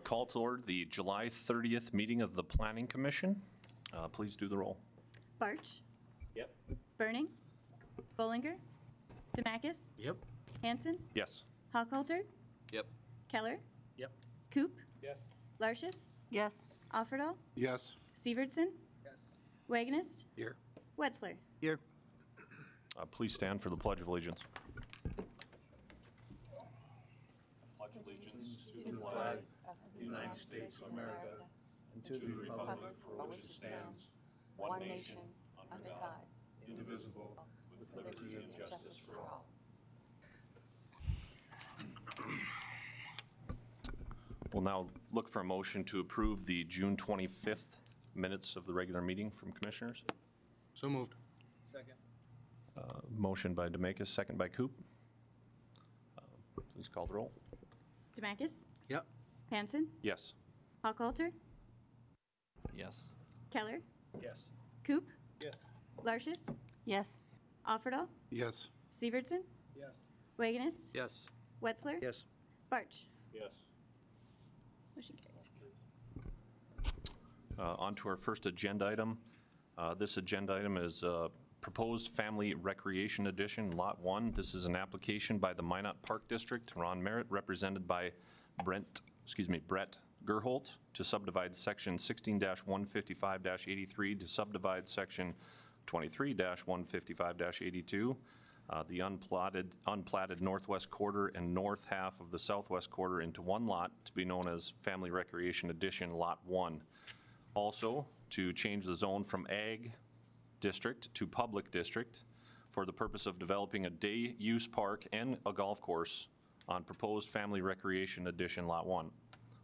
call to order the July 30th meeting of the Planning Commission. Please do the roll. Barch. Yep. Burning. Bollinger. Demakis. Yep. Hanson. Yes. Hochhalter. Yep. Keller. Yep. Coop. Yes. Lartius. Yes. Offerdahl. Yes. Sievertson. Yes. Wagonist. Here. Wetzler. Here. Please stand for the Pledge of Allegiance. Pledge allegiance To the flag of the United States of America and to the republic for which it stands, one nation, under God, indivisible, with liberty and justice for all. We'll now look for a motion to approve the June 25th minutes of the regular meeting from commissioners. So moved. Second. Motion by Demakis, second by Coop. Please call the roll. Demakis. Yep. Hanson. Yes. Hochhalter. Yes. Keller. Yes. Coop. Yes. Lartius. Yes. Offerdahl. Yes. Sievertson. Yes. Wagonist. Yes. Wetzler. Yes. Barch. Yes. Motion carries. On to our first agenda item. This agenda item is Proposed Family Recreation Edition, Lot 1. This is an application by the Minot Park District, Ron Merritt, represented by Brett Gerholt, to subdivide section 16-155-83 to subdivide section 23-155-82, the unplatted northwest quarter and north half of the southwest quarter into one lot to be known as Family Recreation Edition, Lot 1. Also, to change the zone from Ag District to Public District for the purpose of developing a day-use park and a golf course on proposed Family Recreation Edition Lot 1.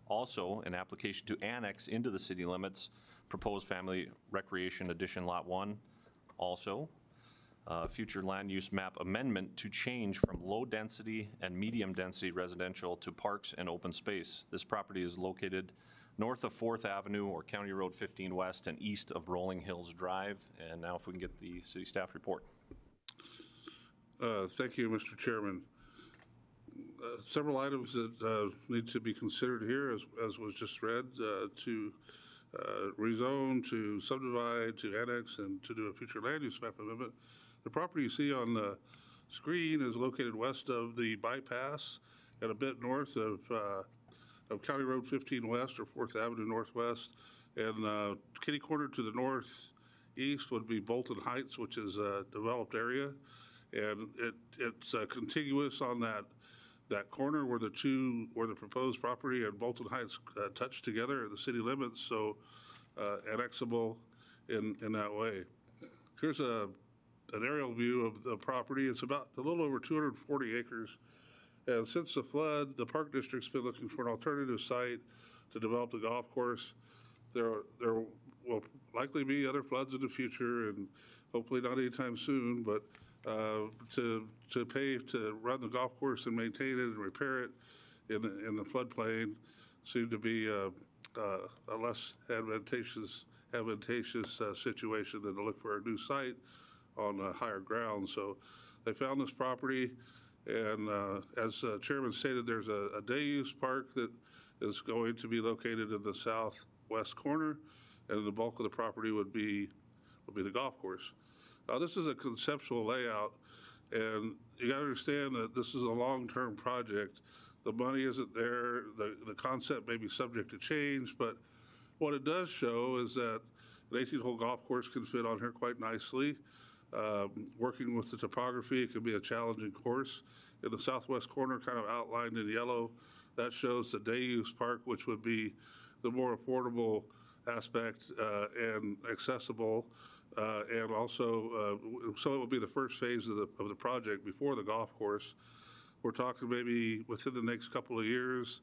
Also, an application to annex into the city limits proposed Family Recreation Edition Lot 1. Also, future land use map amendment to change from low-density and medium-density residential to parks and open space. This property is located north of 4th Avenue or County Road 15 West and east of Rolling Hills Drive. And now if we can get the city staff report. Thank you, Mr. Chairman. Several items that need to be considered here, as was just read, to rezone, to subdivide, to annex, and to do a future land use map amendment. The property you see on the screen is located west of the bypass and a bit north of County Road 15 West or 4th Avenue Northwest. And kitty corner to the northeast would be Bolton Heights, which is a developed area. And it's contiguous on that corner where the proposed property and Bolton Heights touch together at the city limits, so annexable in that way. Here's an aerial view of the property. It's about a little over 240 acres. And since the flood, the Park District's been looking for an alternative site to develop the golf course. There will likely be other floods in the future, and hopefully not anytime soon, but to pay to run the golf course and maintain it and repair it in the floodplain seemed to be a less advantageous situation than to look for a new site on higher ground. So they found this property, and as Chairman stated, there's a day-use park that is going to be located in the southwest corner, and the bulk of the property would be the golf course. Now, this is a conceptual layout, and you got to understand that this is a long-term project. The money isn't there. The concept may be subject to change, but what it does show is that an 18-hole golf course can fit on here quite nicely. Working with the topography, it can be a challenging course. In the southwest corner, kind of outlined in yellow, that shows the day-use park, which would be the more affordable aspect and accessible. And also, so it will be the first phase of the project before the golf course. We're talking maybe within the next couple of years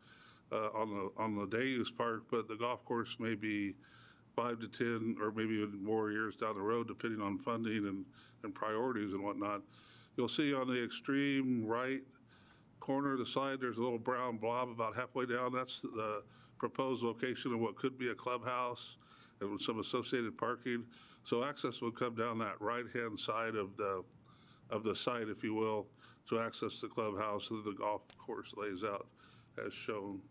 on the day use park, but the golf course may be 5 to 10 or maybe even more years down the road, depending on funding and priorities and whatnot. You'll see on the extreme right corner of the slide, there's a little brown blob about halfway down. That's the proposed location of what could be a clubhouse and with some associated parking. So access would come down that right-hand side of the site, if you will, to access the clubhouse that the golf course lays out as shown.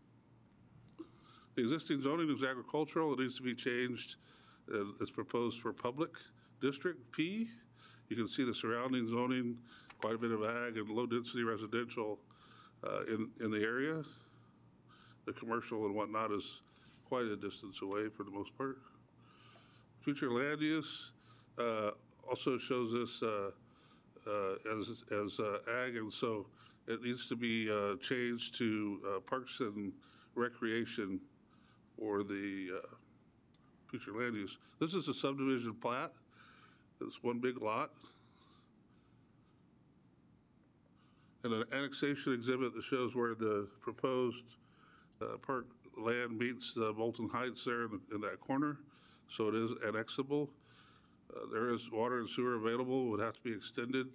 The existing zoning is agricultural. It needs to be changed. It's proposed for public district P. You can see the surrounding zoning, quite a bit of ag and low-density residential in the area. The commercial and whatnot is quite a distance away for the most part. Future land use also shows this as ag, and so it needs to be changed to parks and recreation or the future land use. This is a subdivision plat. It's one big lot. And an annexation exhibit that shows where the proposed park land meets Bolton Heights there in that corner. So it is annexable. There is water and sewer available. It would have to be extended.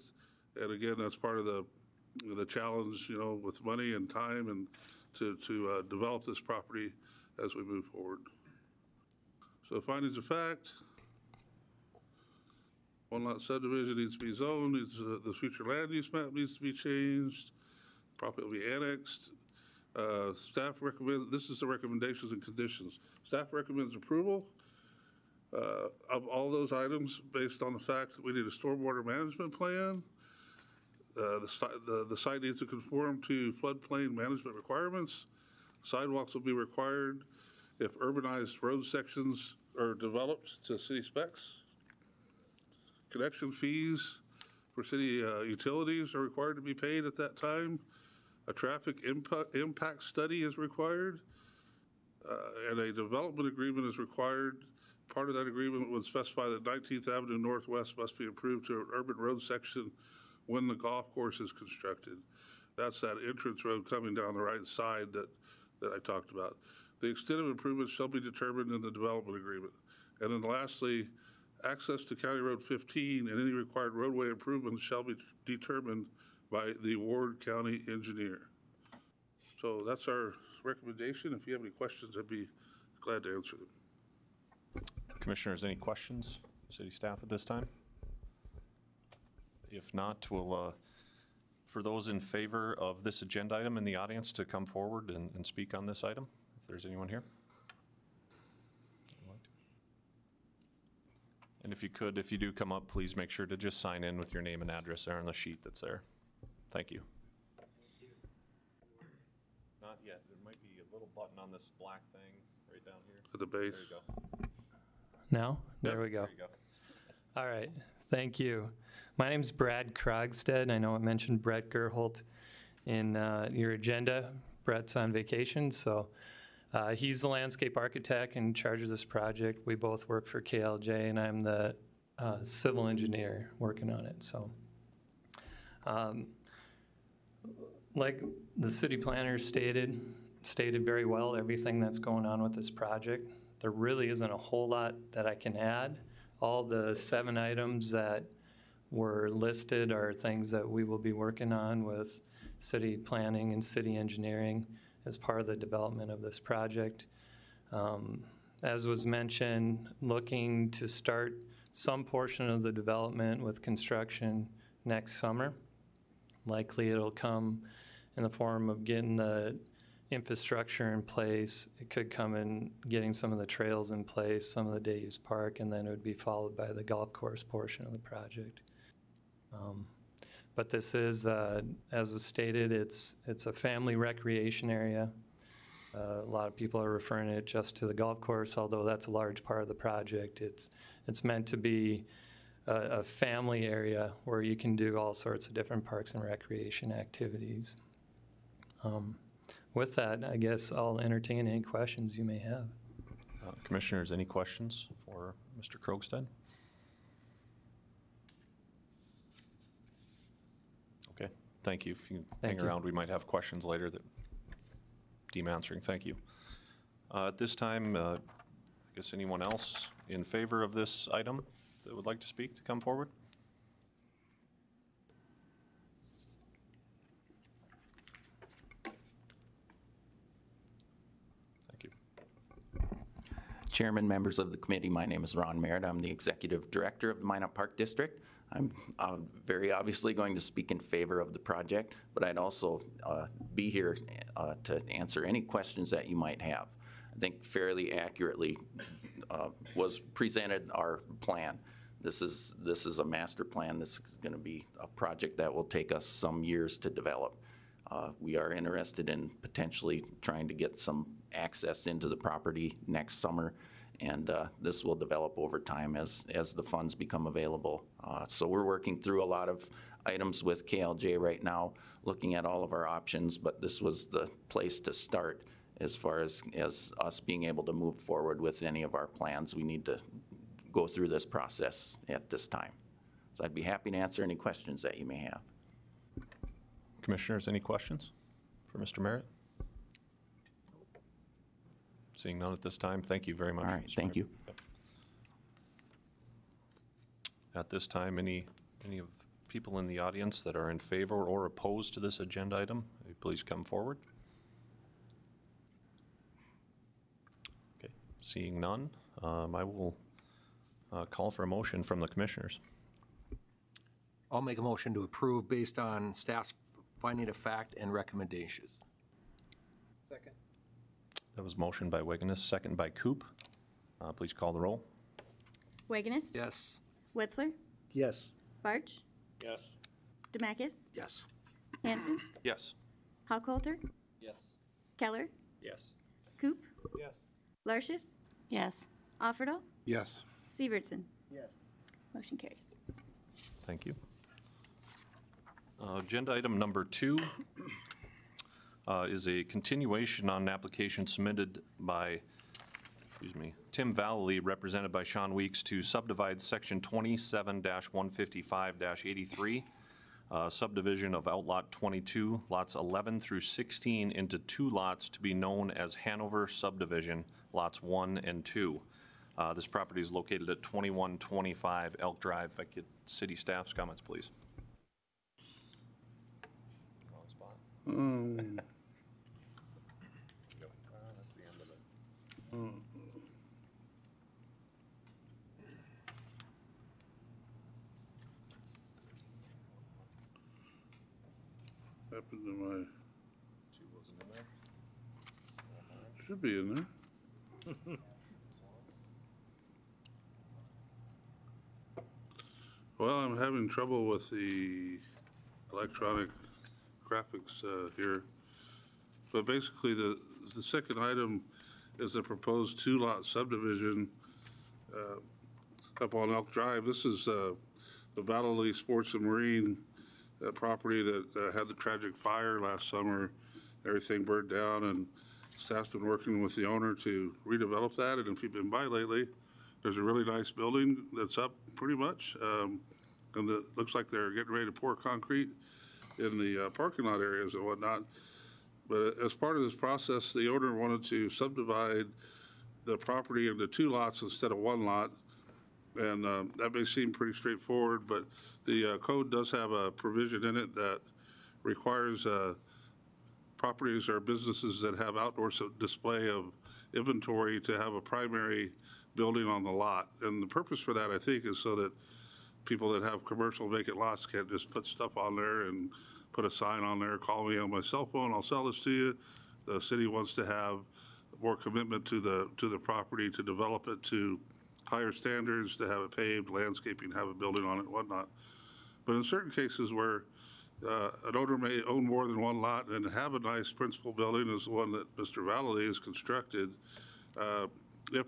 And again, that's part of the challenge, you know, with money and time and to develop this property as we move forward. So findings of fact. One lot subdivision needs to be zoned. The future land use map needs to be changed. Property will be annexed. Staff recommends, this is the recommendations and conditions. Staff recommends approval of all those items based on the fact that we need a stormwater management plan. The site needs to conform to floodplain management requirements. Sidewalks will be required if urbanized road sections are developed to city specs. Connection fees for city utilities are required to be paid at that time. A traffic impact study is required, and a development agreement is required. Part of that agreement would specify that 19th Avenue Northwest must be improved to an urban road section when the golf course is constructed. That's that entrance road coming down the right side that I talked about. The extent of improvements shall be determined in the development agreement. And then lastly, access to County Road 15 and any required roadway improvements shall be determined by the Ward County engineer. So that's our recommendation. If you have any questions, I'd be glad to answer them. Commissioners, any questions, city staff at this time? If not, we'll, for those in favor of this agenda item in the audience to come forward and speak on this item, if there's anyone here. And if you do come up, please make sure to just sign in with your name and address there on the sheet that's there. Thank you. Not yet. There might be a little button on this black thing right down here. At the base. There you go. Now? There we go. There you go. All right. Thank you. My name's Brad Krogstad. I know it mentioned Brett Gerholt in your agenda. Brett's on vacation, so he's the landscape architect in charge of this project. We both work for KLJ, and I'm the civil engineer working on it. So, like the city planner stated very well everything that's going on with this project. There really isn't a whole lot that I can add. All the 7 items that were listed are things that we will be working on with city planning and city engineering as part of the development of this project. As was mentioned, looking to start some portion of the development with construction next summer. Likely it'll come in the form of getting the infrastructure in place. It could come in getting some of the trails in place, some of the day-use park, and then it would be followed by the golf course portion of the project. But this is, as was stated, it's a family recreation area. A lot of people are referring it just to the golf course, although that's a large part of the project. It's meant to be a family area where you can do all sorts of different parks and recreation activities. With that, I guess I'll entertain any questions you may have. Commissioners, any questions for Mr. Krogstad? Okay, thank you. If you hang around, we might have questions later that deem answering. Thank you. At this time, I guess anyone else in favor of this item that would like to speak to come forward? Chairman, members of the committee, my name is Ron Merritt. I'm the Executive Director of the Minot Park District. I'm very obviously going to speak in favor of the project, but I'd also be here to answer any questions that you might have. I think, fairly accurately was presented our plan. This is a master plan. This is going to be a project that will take us some years to develop. We are interested in potentially trying to get some access into the property next summer, and this will develop over time as the funds become available. So we're working through a lot of items with KLJ right now, looking at all of our options, but this was the place to start as far as us being able to move forward with any of our plans. We need to go through this process at this time. So I'd be happy to answer any questions that you may have. Commissioners, any questions for Mr. Merritt? Seeing none at this time, thank you very much. All right, Mr. thank Merritt. you. Yep. At this time, any of people in the audience that are in favor or opposed to this agenda item, please come forward. Okay, seeing none, I will call for a motion from the commissioners. I'll make a motion to approve based on staff's finding of fact and recommendations. Second. That was motion by Wiggins, second by Coop. Please call the roll. Wagonist? Yes. Wetzler? Yes. Barch? Yes. Demakis? Yes. Hanson? Yes. Hockholter? Yes. Keller? Yes. Coop? Yes. Lartius? Yes. Offerdahl? Yes. Severson? Yes. Motion carries. Thank you. Agenda item number 2 is a continuation on an application submitted by, Tim Valley, represented by Sean Weeks, to subdivide section 27-155-83, subdivision of Outlot 22, lots 11 through 16, into 2 lots to be known as Hanover Subdivision, lots 1 and 2. This property is located at 2125 Elk Drive. If I could get city staff's comments, please. Wrong spot. That's the end of it. Happened to my, 2 wasn't in there. should be in there. Well, I'm having trouble with the electronic graphics here. But basically, the second item is a proposed 2-lot subdivision up on Elk Drive. This is the Valley Sports and Marine property that had the tragic fire last summer. Everything burned down, and staff's been working with the owner to redevelop that. And if you've been by lately, there's a really nice building that's up pretty much. And it looks like they're getting ready to pour concrete in the parking lot areas and whatnot. But as part of this process, the owner wanted to subdivide the property into 2 lots instead of 1 lot. And that may seem pretty straightforward, but the code does have a provision in it that requires properties or businesses that have outdoor display of inventory to have a primary building on the lot. And the purpose for that, I think, is so that people that have commercial vacant lots can't just put stuff on there and put a sign on there, call me on my cell phone, I'll sell this to you. The city wants to have more commitment to the property, to develop it to higher standards, to have it paved, landscaping, have a building on it, whatnot. But in certain cases where an owner may own more than 1 lot and have a nice principal building, as the one that Mr. Valley has constructed, if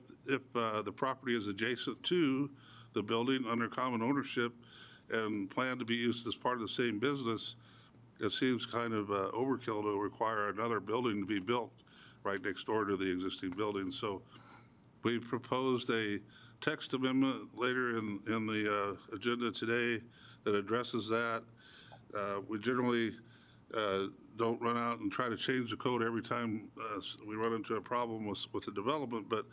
the property is adjacent to the building under common ownership and planned to be used as part of the same business, it seems kind of overkill to require another building to be built right next door to the existing building. So we proposed a text amendment later in the agenda today that addresses that. We generally don't run out and try to change the code every time we run into a problem with the development, but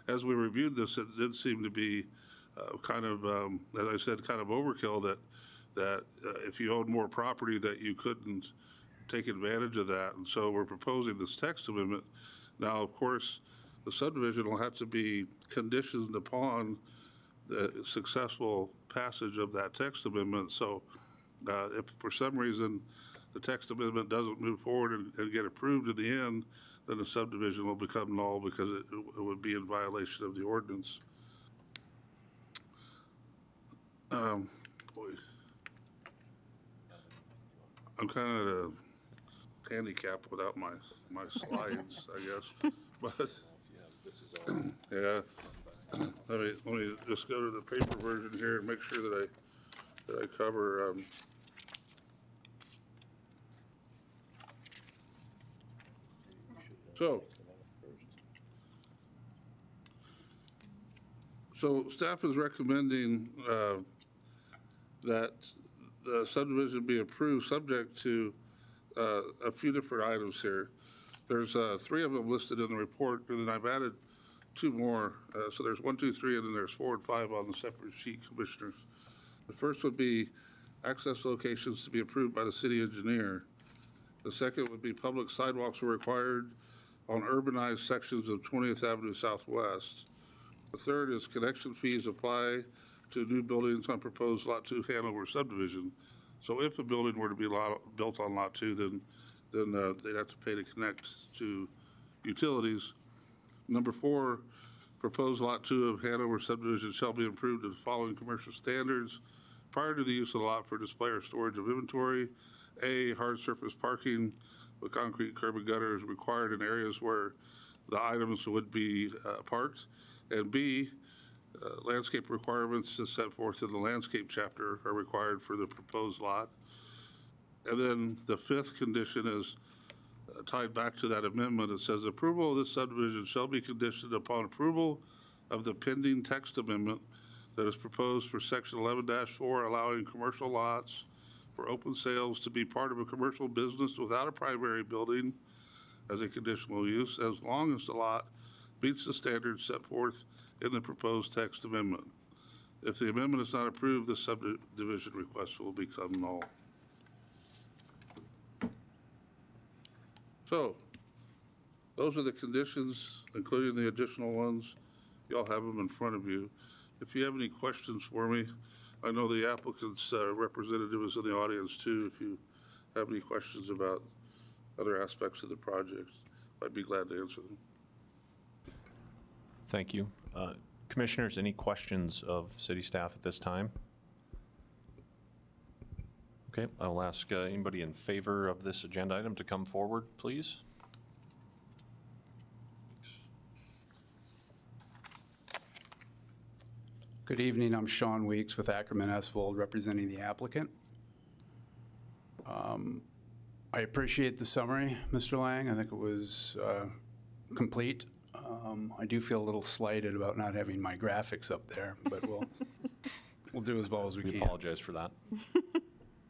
as we reviewed this, it did seem to be kind of, as I said, kind of overkill that if you own more property that you couldn't take advantage of that. And so we're proposing this text amendment. Now, of course, the subdivision will have to be conditioned upon the successful passage of that text amendment. So if for some reason the text amendment doesn't move forward and get approved in the end, then the subdivision will become null because it would be in violation of the ordinance. Boy, I'm kind of a handicap without my slides, I guess. But yeah, let me just go to the paper version here and make sure that I cover. So staff is recommending that the subdivision be approved subject to a few different items here. There's 3 of them listed in the report, and then I've added 2 more. So there's 1, 2, 3, and then there's 4 and 5 on the separate sheet, Commissioners. The first would be access locations to be approved by the city engineer. The second would be public sidewalks are required on urbanized sections of 20th Avenue Southwest. The third is connection fees apply to new buildings on proposed Lot 2 Hanover subdivision. So if a building were to be built on Lot 2, then they'd have to pay to connect to utilities. Number 4, proposed Lot 2 of Hanover subdivision shall be improved to the following commercial standards prior to the use of the lot for display or storage of inventory. A, hard surface parking with concrete curb and gutter is required in areas where the items would be parked. And B, landscape requirements as set forth in the landscape chapter are required for the proposed lot. And then the 5th condition is tied back to that amendment. It says approval of this subdivision shall be conditioned upon approval of the pending text amendment that is proposed for section 11-4, allowing commercial lots for open sales to be part of a commercial business without a primary building as a conditional use, as long as the lot meets the standards set forth in the proposed text amendment. If the amendment is not approved, the subdivision request will become null. So, those are the conditions, including the additional ones. Y'all have them in front of you. If you have any questions for me, I know the applicant's representative is in the audience too. If you have any questions about other aspects of the project, I'd be glad to answer them. Thank you. Commissioners, any questions of city staff at this time? Okay, I'll ask anybody in favor of this agenda item to come forward, please. Good evening, I'm Sean Weeks with Ackerman Esvold representing the applicant. I appreciate the summary, Mr. Lang. I think it was complete. I do feel a little slighted about not having my graphics up there, but we'll do as well as we can. We apologize for that.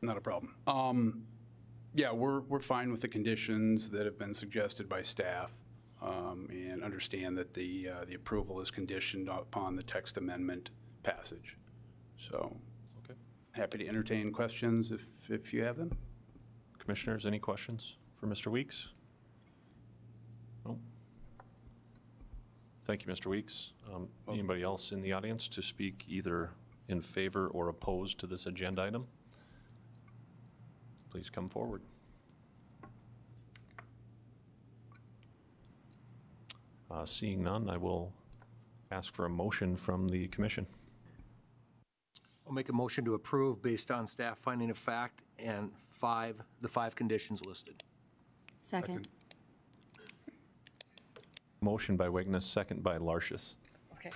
Not a problem. Yeah, we're fine with the conditions that have been suggested by staff, and understand that the approval is conditioned upon the text amendment passage. So, okay. Happy to entertain questions if you have them. Commissioners, any questions for Mr. Weeks? No. Thank you, Mr. Weeks. Anybody else in the audience to speak either in favor or opposed to this agenda item? Please come forward. Seeing none, I will ask for a motion from the commission. I'll make a motion to approve based on staff finding of fact and the 5 conditions listed. Second. Motion by Wiggness, second by Lartius. Okay.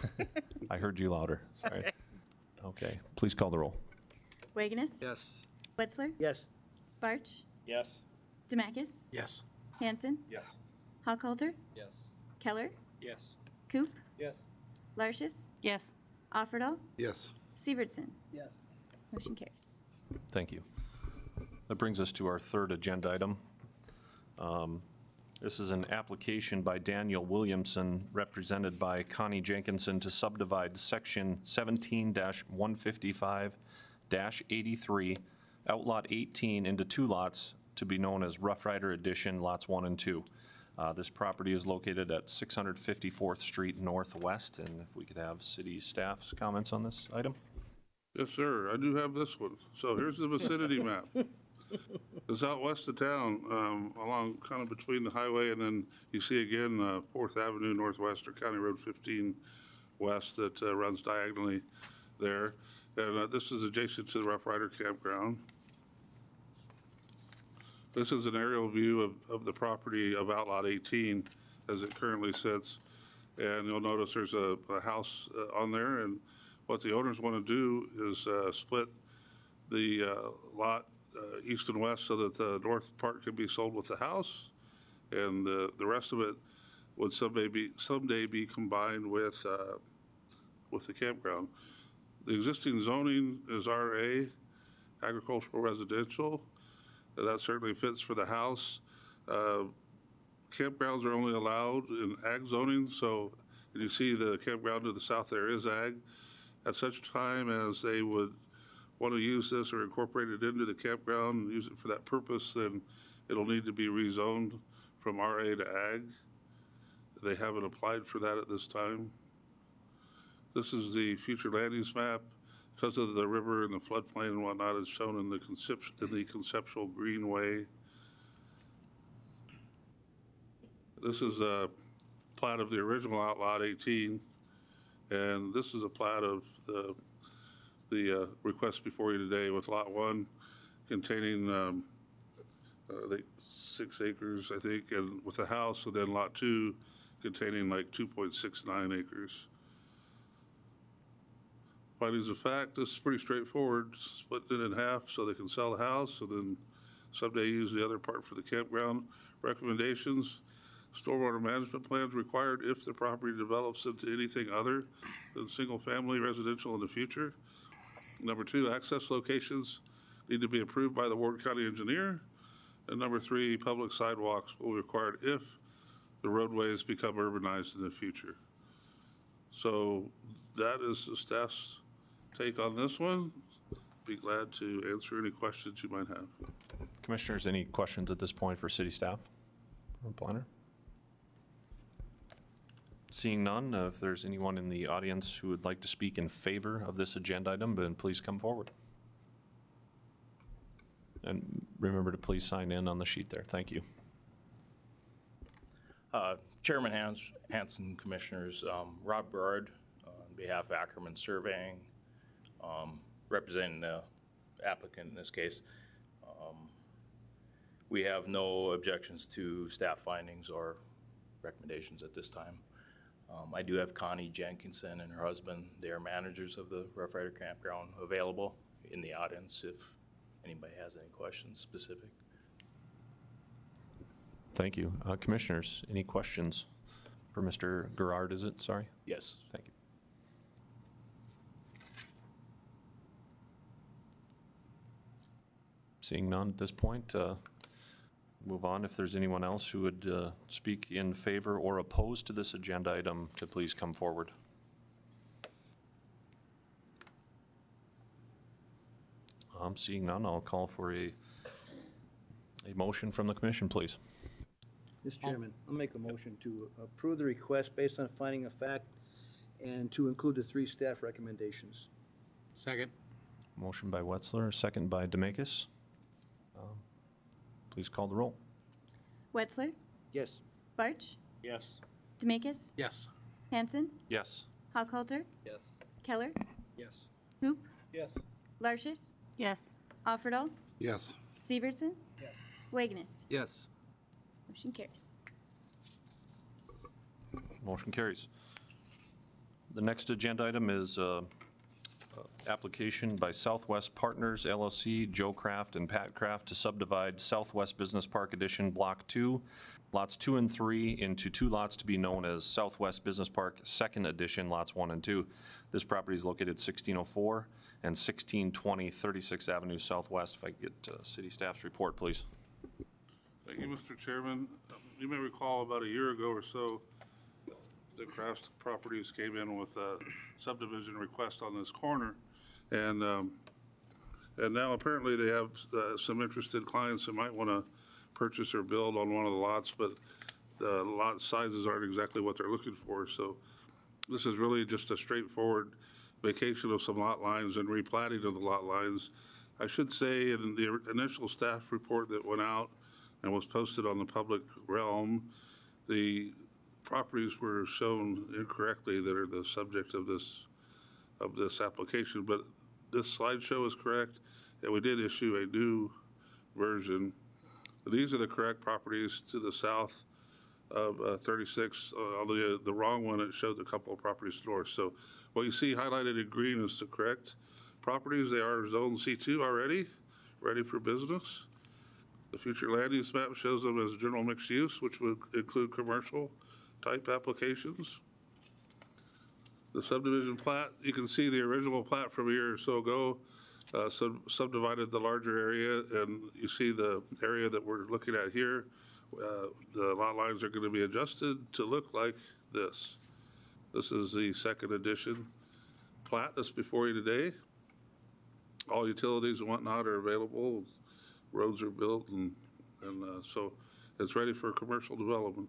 I heard you louder, sorry. Okay, please call the roll. Wagonus? Yes. Wetzler? Yes. Barch? Yes. Demakis? Yes. Hanson? Yes. Hochhalter? Yes. Keller? Yes. Coop? Yes. Lartius? Yes. Offerdahl? Yes. Sievertson? Yes. Motion carries. Thank you. That brings us to our 3rd agenda item. This is an application by Daniel Williamson, represented by Connie Jenkinson, to subdivide section 17-155-83, outlot 18, into 2 lots to be known as Rough Rider Edition, lots 1 and 2. This property is located at 654th Street Northwest, and if we could have city staff's comments on this item. Yes, sir. I do have this one. So here's the vicinity map. The It's out west of town, along kind of between the highway, and then you see again 4th Avenue Northwest or County Road 15 West that runs diagonally there. And this is adjacent to the Rough Rider Campground. This is an aerial view of the property of Outlot 18 as it currently sits. And you'll notice there's a house on there, and what the owners want to do is split the lot east and west so that the north part can be sold with the house, and the rest of it would someday be combined with the campground. The existing zoning is RA, agricultural residential. That certainly fits for the house. Campgrounds are only allowed in ag zoning, so you see the campground to the south there is ag. At such time as they would want to use this or incorporate it into the campground and use it for that purpose, then it'll need to be rezoned from RA to ag. They haven't applied for that at this time. This is the future land use map. Because of the river and the floodplain and whatnot, it's shown in the conceptual greenway. This is a plat of the original Outlot 18, and this is a plat of the request before you today with Lot 1 containing 6 acres, I think, and with the house, and then Lot 2 containing like 2.69 acres. Findings of fact, this is pretty straightforward, splitting it in half so they can sell the house and then someday use the other part for the campground. Recommendations, stormwater management plans required if the property develops into anything other than single-family residential in the future. Number 2, access locations need to be approved by the Ward County engineer. And number 3, public sidewalks will be required if the roadways become urbanized in the future. So that is the staff's take on this one. Be glad to answer any questions you might have. Commissioners, any questions at this point for city staff or planner? Seeing none, if there's anyone in the audience who would like to speak in favor of this agenda item, then please come forward. And remember to please sign in on the sheet there. Thank you. Chairman Hanson, Commissioners, Rob Berard on behalf of Ackerman Surveying, representing the applicant in this case. We have no objections to staff findings or recommendations at this time. I do have Connie Jenkinson and her husband, they are managers of the Rough Rider Campground, available in the audience if anybody has any questions specific. Thank you. Commissioners, any questions for Mr. Gerard, is it? Sorry. Yes. Thank you. Seeing none at this point, move on. If there's anyone else who would speak in favor or opposed to this agenda item, to please come forward. Seeing none, I'll call for a motion from the commission, please. Mr. Chairman, I'll make a motion to approve the request based on finding of fact and to include the 3 staff recommendations. Second. Motion by Wetzler, second by Demakis. Please call the roll. Wetzler, Yes. Barch, Yes. Demakis, Yes. Hanson, Yes. Hochhalter, Yes. Keller, Yes. Hoop, Yes. Larshis, Yes. Offerdahl, Yes. Severson, Yes. Wagness. Yes. Motion carries. Motion carries. The next agenda item is application by Southwest Partners LLC, Joe Kraft and Pat Kraft to subdivide Southwest Business Park Edition Block 2, lots 2 and 3 into 2 lots to be known as Southwest Business Park Second Edition, lots 1 and 2. This property is located 1604 and 1620 36th Avenue Southwest. If I could get city staff's report, please. Thank you, Mr. Chairman. You may recall about a year ago or so, the Kraft Properties came in with a subdivision request on this corner. And now apparently they have some interested clients that might want to purchase or build on one of the lots, but the lot sizes aren't exactly what they're looking for. So this is really just a straightforward vacation of some lot lines and replatting of the lot lines I should say in the initial staff report that went out and was posted on the public realm, the properties were shown incorrectly that are the subject of this application, but this slideshow is correct, and we did issue a new version. These are the correct properties to the south of 36. On the wrong one, it showed a couple of properties north. So what you see highlighted in green is the correct properties. They are zone C2 already, ready for business. The future land use map shows them as general mixed use, which would include commercial type applications. The subdivision plat, you can see the original plat from a year or so ago subdivided the larger area, and you see the area that we're looking at here. The lot lines are going to be adjusted to look like this. This is the second edition plat that's before you today. All utilities and whatnot are available. Roads are built, and so it's ready for commercial development.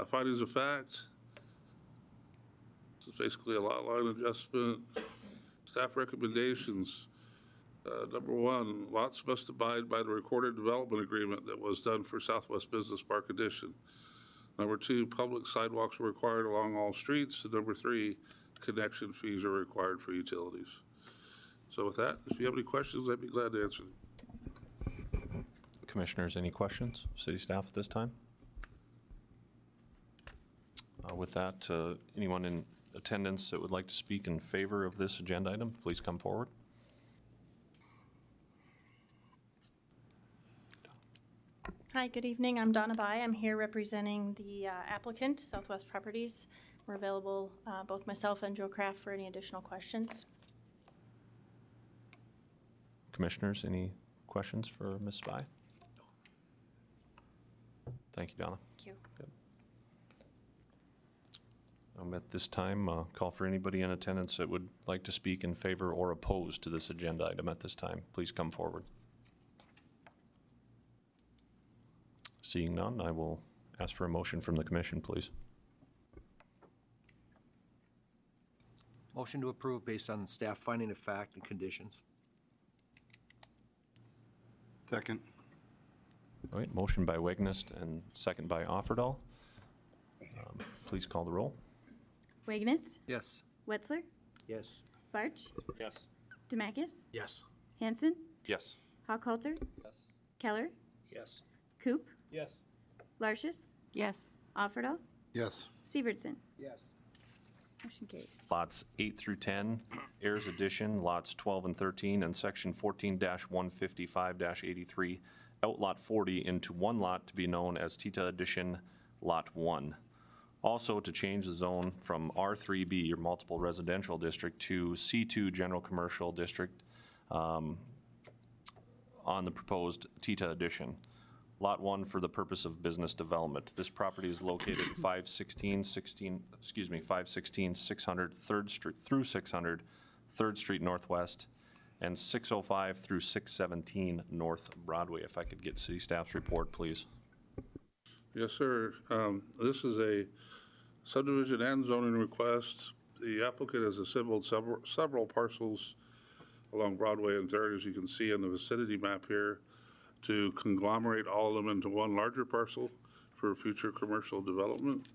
Findings of fact. This is basically a lot line adjustment. Staff recommendations. Number one, lots must abide by the recorded development agreement that was done for Southwest Business Park Addition. Number two, public sidewalks are required along all streets. And number three, connection fees are required for utilities. So with that, if you have any questions, I'd be glad to answer them. Commissioners, any questions? City staff at this time? With that, anyone in attendance that would like to speak in favor of this agenda item, please come forward. Hi, good evening. I'm Donna Bai. I'm here representing the applicant, Southwest Properties. We're available, both myself and Joe Kraft, for any additional questions. Commissioners, any questions for Ms. Bai? Thank you, Donna. Thank you. Yep. At this time, call for anybody in attendance that would like to speak in favor or opposed to this agenda item at this time. Please come forward. Seeing none, I will ask for a motion from the commission, please. Motion to approve based on staff finding of fact and conditions. Second. All right, motion by Wegnest and second by Offerdahl. Please call the roll. Wegnest, Yes. Wetzler, Yes. Barch, Yes. Demakis, Yes. Hanson, Yes. Hockhalter, Yes. Keller, Yes. Coop, Yes. Lartius, Yes. Offerdahl, Yes. Severson. Yes. Motion carries. Lots 8 through 10, heirs addition, lots 12 and 13, and section 14-155-83, outlot 40 into one lot to be known as Tita Addition Lot 1. Also to change the zone from R3B, or multiple residential district, to C2 general commercial district on the proposed Tita Addition. Lot 1 for the purpose of business development. This property is located 516 600 3rd Street through 600 3rd Street Northwest and 605 through 617 North Broadway. If I could get city staff's report, please. Yes, sir. This is a subdivision and zoning request. The applicant has assembled several parcels along Broadway and 3rd, as you can see in the vicinity map here, to conglomerate all of them into one larger parcel for future commercial development.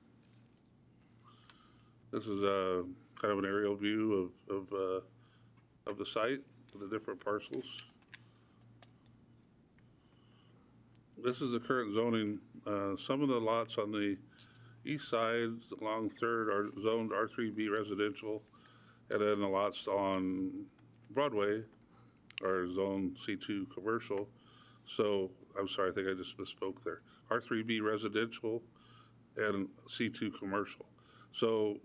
This is a kind of an aerial view of the site, of the different parcels. This is the current zoning. Some of the lots on the east side along 3rd are zoned R3B residential, and then the lots on Broadway are zoned C2 commercial. So, I'm sorry, I think I just misspoke there. R3B residential and C2 commercial. So,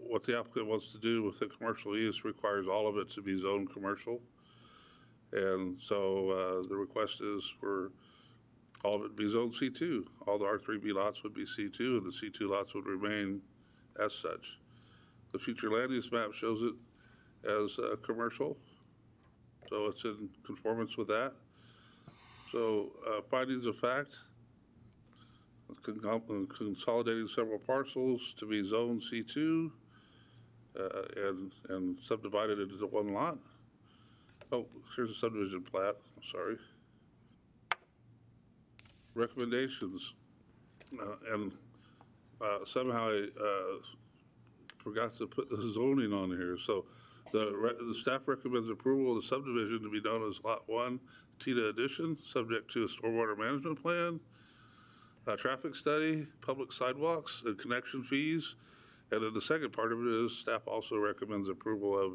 what the applicant wants to do with the commercial use requires all of it to be zoned commercial. And so, the request is for all of it be zoned C2. All the R3B lots would be C2, and the C2 lots would remain as such. The future land use map shows it as commercial, so it's in conformance with that. So findings of fact, consolidating several parcels to be zone C2 and subdivided into one lot. Oh, here's a subdivision plat, I'm sorry. Recommendations, and somehow I forgot to put the zoning on here. So the staff recommends approval of the subdivision to be known as Lot 1, Tita Addition, subject to a stormwater management plan, a traffic study, public sidewalks, and connection fees. And then the second part of it is staff also recommends approval of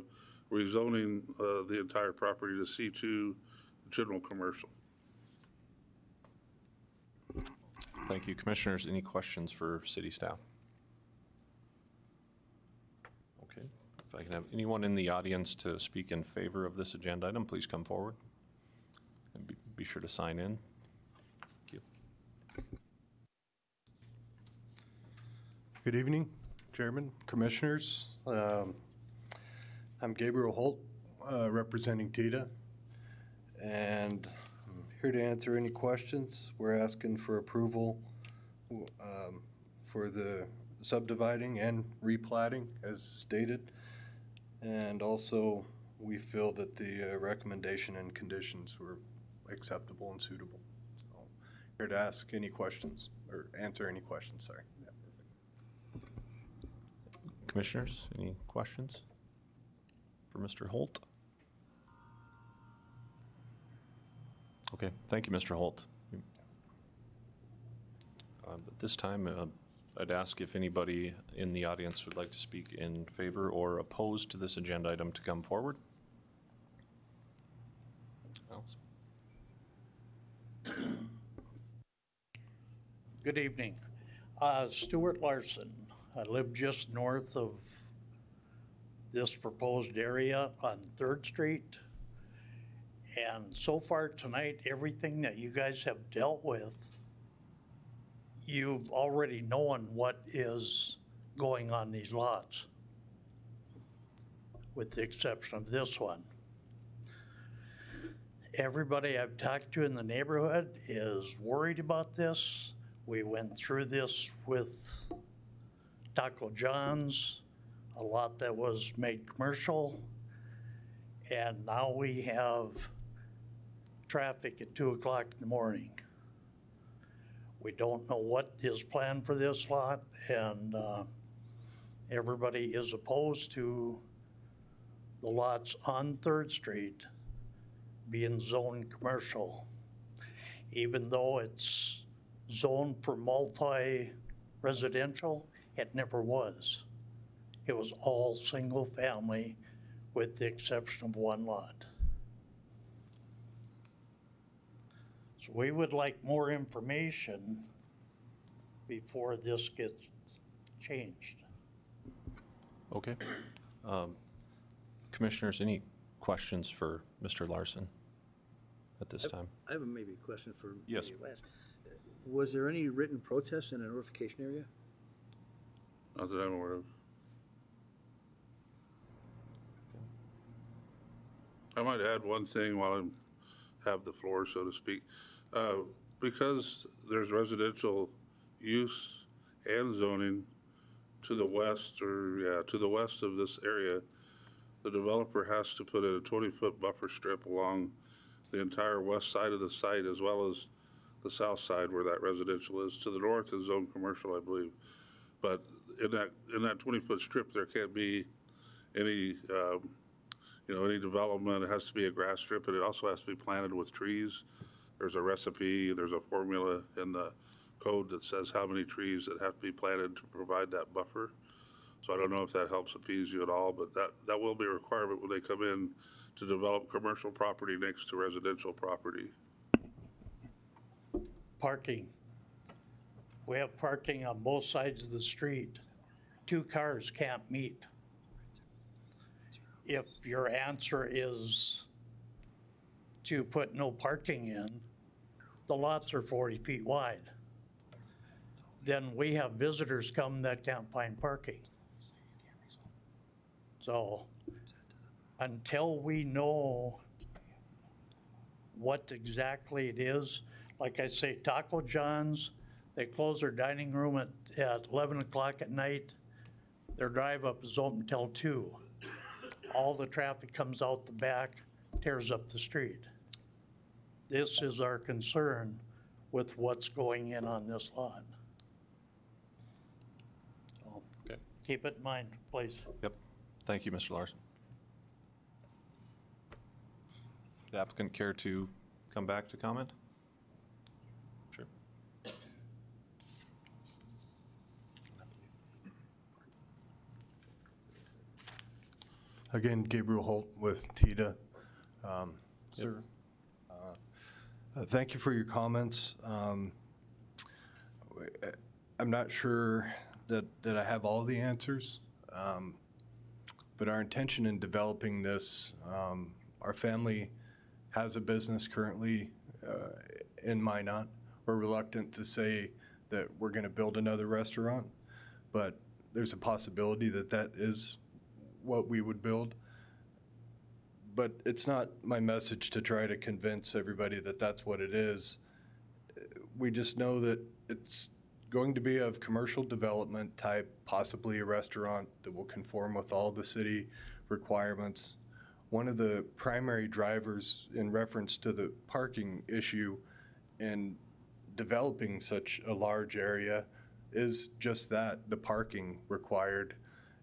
rezoning the entire property to C2 general commercial. Thank you. Commissioners, any questions for city staff? Okay. If I can have anyone in the audience to speak in favor of this agenda item, please come forward. And be sure to sign in. Thank you. Good evening, Chairman, Commissioners. I'm Gabriel Holt, representing TITA, and I'm here to answer any questions. We're asking for approval for the subdividing and replatting as stated, and also we feel that the recommendation and conditions were acceptable and suitable. So here to ask any questions, or answer any questions, sorry. Commissioners, any questions for Mr. Holt? Okay, thank you, Mr. Holt. At this time, I'd ask if anybody in the audience would like to speak in favor or opposed to this agenda item to come forward. Else? Good evening. Stuart Larson. I live just north of this proposed area on 3rd Street. And so far tonight, everything that you guys have dealt with, you've already known what is going on these lots, with the exception of this one. Everybody I've talked to in the neighborhood is worried about this. We went through this with Taco John's, a lot that was made commercial, and now we have traffic at 2 o'clock in the morning. We don't know what is planned for this lot, and everybody is opposed to the lots on 3rd Street being zoned commercial, even though it's zoned for multi-residential. It never was. It was all single family with the exception of one lot. So we would like more information before this gets changed. Okay. Commissioners, any questions for Mr. Larson at this time? I have maybe a question for yes. Lance. Was there any written protest in the notification area? Not that I'm aware of. I might add one thing while I have the floor, so to speak. Because there's residential use and zoning to the west, to the west of this area, the developer has to put in a 20-foot buffer strip along the entire west side of the site, as well as the south side where that residential is. To the north is zone commercial, I believe. But in that 20-foot strip, there can't be any any development. It has to be a grass strip, and it also has to be planted with trees. There's a recipe, there's a formula in the code that says how many trees that have to be planted to provide that buffer. So I don't know if that helps appease you at all, but that will be a requirement when they come in to develop commercial property next to residential property. Parking. We have parking on both sides of the street. 2 cars can't meet. If your answer is to put no parking in, the lots are 40 feet wide. Then we have visitors come that can't find parking. So until we know what exactly it is, like I say, Taco John's, they close their dining room at 11 o'clock at night. Their drive-up is open until 2. All the traffic comes out the back tears up the street. This is our concern with what's going in on this lot. So, Okay. keep it in mind, please. Yep. Thank you, Mr. Larson. The applicant care to come back to comment? Sure. Again, Gabriel Holt with TIDA. Sir, thank you for your comments. I'm not sure that I have all the answers, but our intention in developing this, our family has a business currently in Minot. We're reluctant to say that we're going to build another restaurant, but there's a possibility that that is what we would build. But it's not my message to try to convince everybody that that's what it is. We just know that it's going to be of commercial development type, possibly a restaurant that will conform with all the city requirements. One of the primary drivers in reference to the parking issue in developing such a large area is just that, the parking required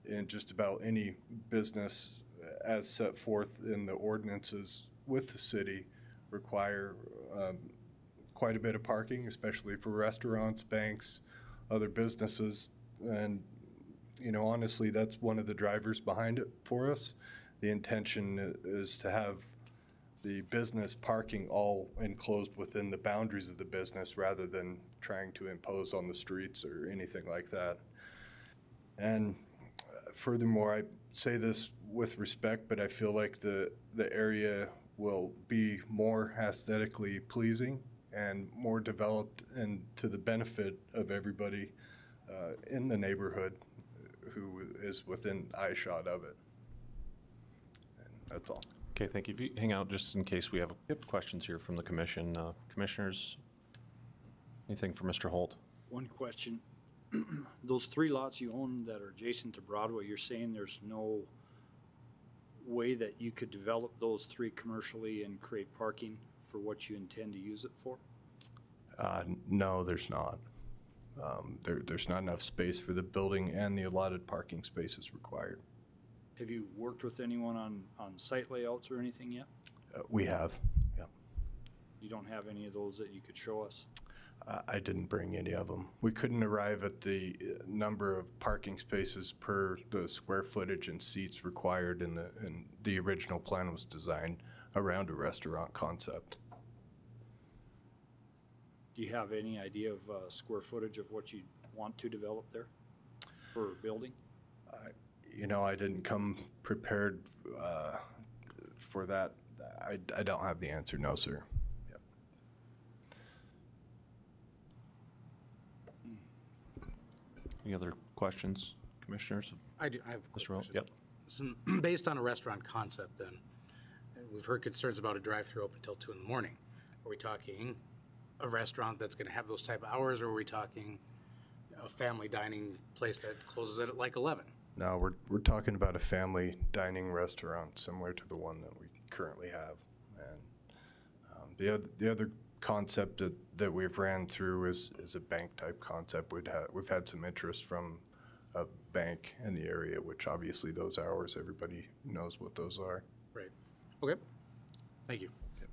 in just about any business as set forth in the ordinances with the city require quite a bit of parking, especially for restaurants, banks, other businesses. And, you know, honestly, that's one of the drivers behind it for us. The intention is to have the business parking all enclosed within the boundaries of the business rather than trying to impose on the streets or anything like that. And furthermore, I say this with respect, but I feel like the area will be more aesthetically pleasing and more developed and to the benefit of everybody in the neighborhood who is within eyeshot of it. And that's all. Okay, thank you. If you hang out just in case we have questions here from the commission. Commissioners, anything for Mr. Holt? One question. Those 3 lots you own that are adjacent to Broadway, you're saying there's no way that you could develop those 3 commercially and create parking for what you intend to use it for? No, there's not. There's not enough space for the building and the allotted parking spaces required. Have you worked with anyone on site layouts or anything yet? We have, yeah. You don't have any of those that you could show us? I didn't bring any of them. We couldn't arrive at the number of parking spaces per the square footage and seats required in the original plan was designed around a restaurant concept. Do you have any idea of square footage of what you want to develop there for a building? You know, I didn't come prepared for that. I don't have the answer, no, sir. Yep. Any other questions, commissioners? I do. I have a quick Mr. Holt? question. Yep. So, based on a restaurant concept, then, and we've heard concerns about a drive-through open until 2 in the morning. Are we talking a restaurant that's going to have those type of hours, or are we talking a family dining place that closes at like 11? No, we're talking about a family dining restaurant similar to the one that we currently have. And the other concept that we've ran through is a bank type concept. We've had some interest from a bank in the area, which obviously those hours, everybody knows what those are. Right. Okay. Thank you. Yep.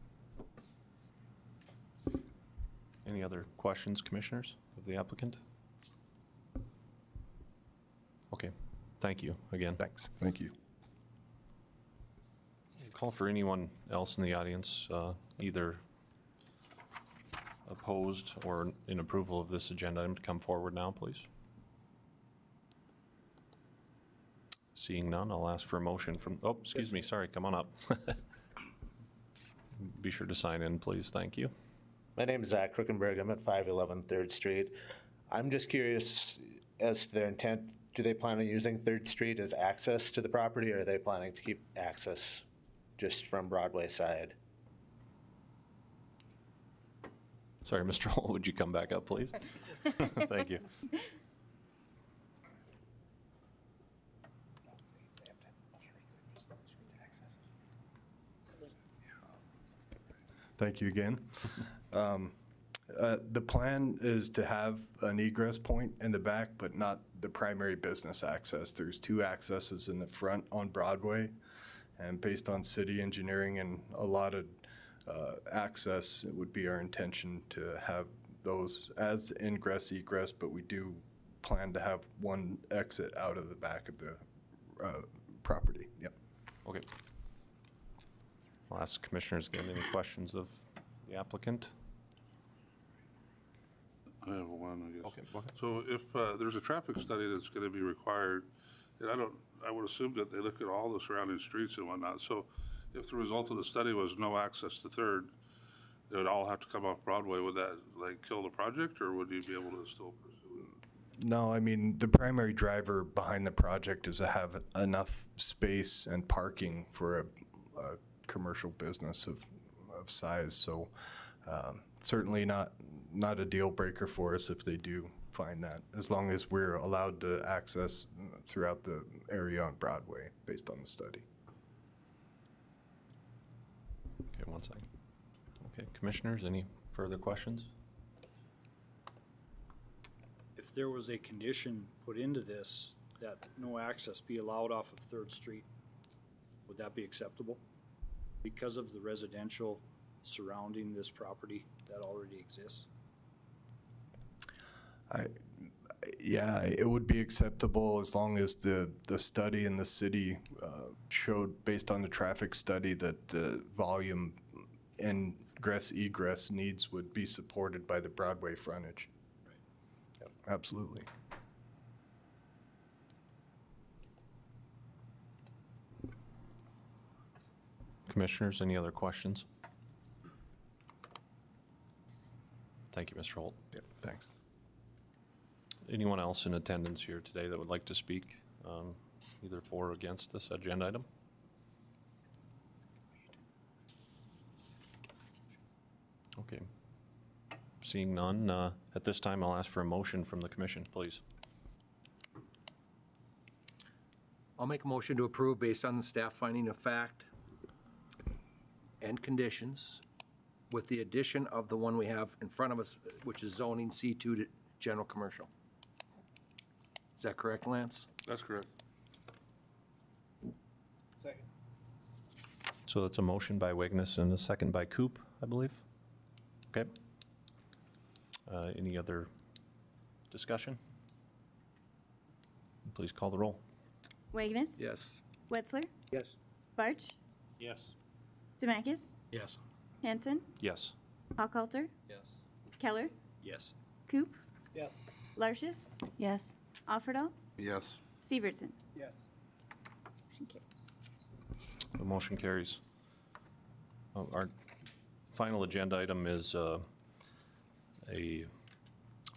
Any other questions, commissioners, of the applicant? Okay, thank you again. Thanks. Thank you. Call for anyone else in the audience, either opposed or in approval of this agenda item to come forward now, please. Seeing none, I'll ask for a motion from, oh, excuse me, sorry, come on up. Be sure to sign in, please. Thank you. My name is Zach Crookenberg. I'm at 511 3rd Street. I'm just curious as to their intent. Do they plan on using 3rd Street as access to the property, or are they planning to keep access just from Broadway side? Sorry, Mr. Holt, would you come back up, please? Thank you. Thank you again. The plan is to have an egress point in the back, but not the primary business access. There's 2 accesses in the front on Broadway, and based on city engineering and allotted access, it would be our intention to have those as ingress, egress, but we do plan to have one exit out of the back of the property. Yep. Okay. I'll ask commissioners again, any questions of the applicant? I have one, I guess. Okay, go ahead. So if there's a traffic study that's going to be required, and I would assume that they look at all the surrounding streets and whatnot. So if the result of the study was no access to Third, they would all have to come off Broadway. Would that like kill the project, or would you be able to still pursue it? No, I mean, the primary driver behind the project is to have enough space and parking for a commercial business of size. So certainly not a deal breaker for us if they do find that, as long as we're allowed to access throughout the area on Broadway based on the study. Okay, one second. Okay, commissioners, any further questions? If there was a condition put into this that no access be allowed off of Third Street, would that be acceptable? Because of the residential surrounding this property that already exists? Yeah, it would be acceptable as long as the study in the city showed, based on the traffic study, that the volume and egress needs would be supported by the Broadway frontage. Right. Yep, absolutely. Commissioners, any other questions? Thank you, Mr. Holt. Yep, thanks. Anyone else in attendance here today that would like to speak, either for or against this agenda item? Okay. Seeing none, at this time I'll ask for a motion from the commission, please. I'll make a motion to approve based on the staff finding of fact and conditions, with the addition of the one we have in front of us, which is zoning C2 to general commercial. Is that correct, Lance? That's correct. Second. So that's a motion by Wigness and a second by Coop, I believe. Okay. Any other discussion? Please call the roll. Wagner. Yes. Wetzler. Yes. Barch. Yes. Demakis. Yes. Hanson. Yes. Hochhalter. Yes. Keller. Yes. Coop. Yes. Larches. Yes. Offerdahl. Yes. Severson. Yes. Motion carries. The motion carries. Our final agenda item is a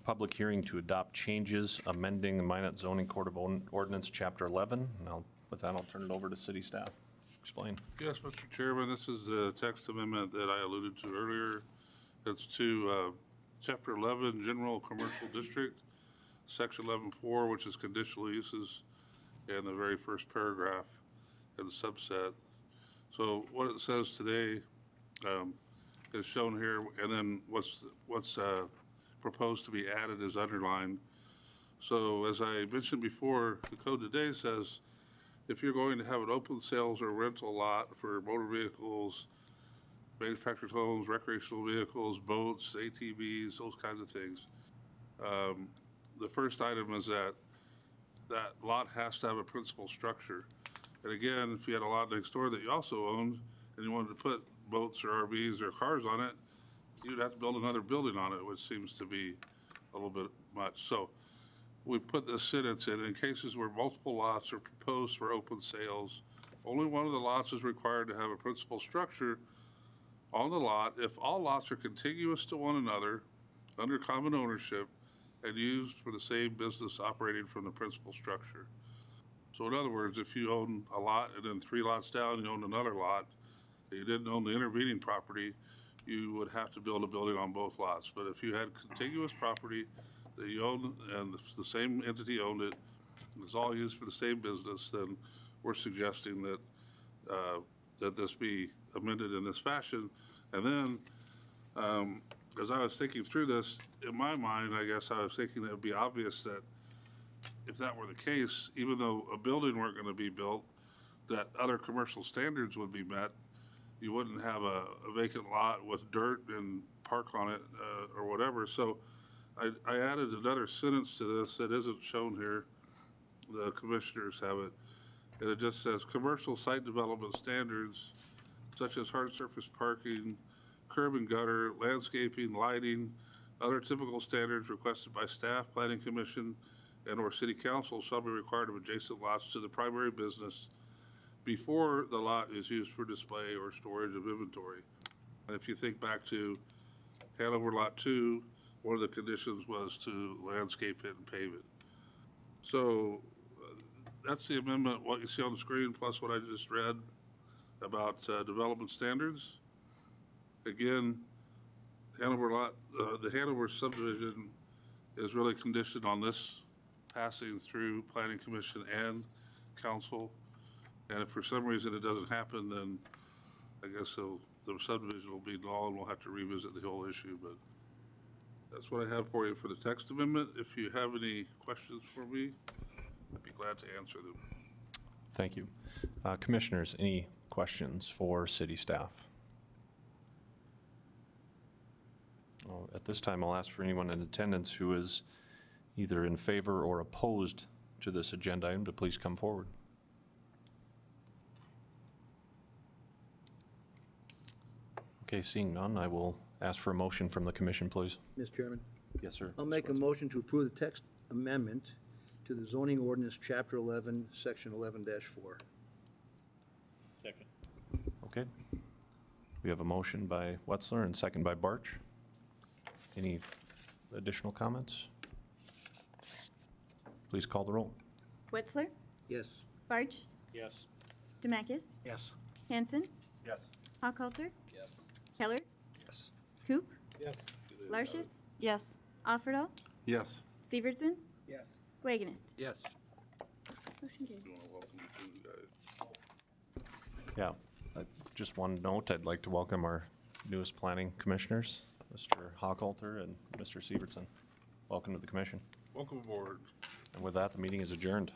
public hearing to adopt changes amending the Minot Zoning Code of Ordinance, Chapter 11. And with that, I'll turn it over to city staff. Explain. Yes, Mr. Chairman, this is the text amendment that I alluded to earlier. It's to Chapter 11, General Commercial District, Section 11.4, which is conditional uses, and the very first paragraph in the subset. So what it says today is shown here, and then what's proposed to be added is underlined. So as I mentioned before, the code today says if you're going to have an open sales or rental lot for motor vehicles, manufactured homes, recreational vehicles, boats, ATVs, those kinds of things, the first item is that lot has to have a principal structure. And again, if you had a lot next door that you also owned and you wanted to put boats or RVs or cars on it, you'd have to build another building on it, which seems to be a little bit much. So we put this sentence in cases where multiple lots are proposed for open sales, only one of the lots is required to have a principal structure on the lot if all lots are contiguous to one another under common ownership and used for the same business operating from the principal structure. So in other words, if you own a lot and then 3 lots down, you own another lot, and you didn't own the intervening property, you would have to build a building on both lots. But if you had contiguous property that you own and the same entity owned it, and it's all used for the same business, then we're suggesting that that this be amended in this fashion. And then, as I was thinking through this, in my mind, I guess I was thinking it would be obvious that if that were the case, even though a building weren't going to be built, that other commercial standards would be met. You wouldn't have a vacant lot with dirt and park on it or whatever. So I added another sentence to this that isn't shown here. The commissioners have it. And it just says, commercial site development standards such as hard surface parking, curb and gutter, landscaping, lighting, other typical standards requested by staff, planning commission, and/or city council shall be required of adjacent lots to the primary business before the lot is used for display or storage of inventory. And if you think back to Hanover Lot 2, one of the conditions was to landscape it and pave it. So that's the amendment, what you see on the screen, plus what I just read about development standards. Again, Hanover Lot, the Hanover subdivision is really conditioned on this passing through Planning Commission and Council. And if for some reason it doesn't happen, then I guess the subdivision will be null and we'll have to revisit the whole issue. But that's what I have for you for the text amendment. If you have any questions for me, I'd be glad to answer them. Thank you. Commissioners, any questions for city staff? At this time, I'll ask for anyone in attendance who is either in favor or opposed to this agenda item to please come forward. Okay, seeing none, I will ask for a motion from the commission, please. Mr. Chairman, Yes, sir. I'll make a motion to approve the text amendment to the zoning ordinance, Chapter 11, Section 11-4. Second. Okay. We have a motion by Wetzler and second by Barch. Any additional comments? Please call the roll. Wetzler, Yes. Barch, Yes. Demakis, Yes. Hanson, Yes. Hochhalter, Yes. Keller, Yes. Coop, Yes. Lartius, Yes. Offerdahl, Yes. Severson, Yes. Wagonist. Yes. Motion carried. You want to welcome you guys. Yeah, just one note, I'd like to welcome our newest planning commissioners, Mr. Hochhalter and Mr. Severson. Welcome to the commission. Welcome aboard. And with that, the meeting is adjourned.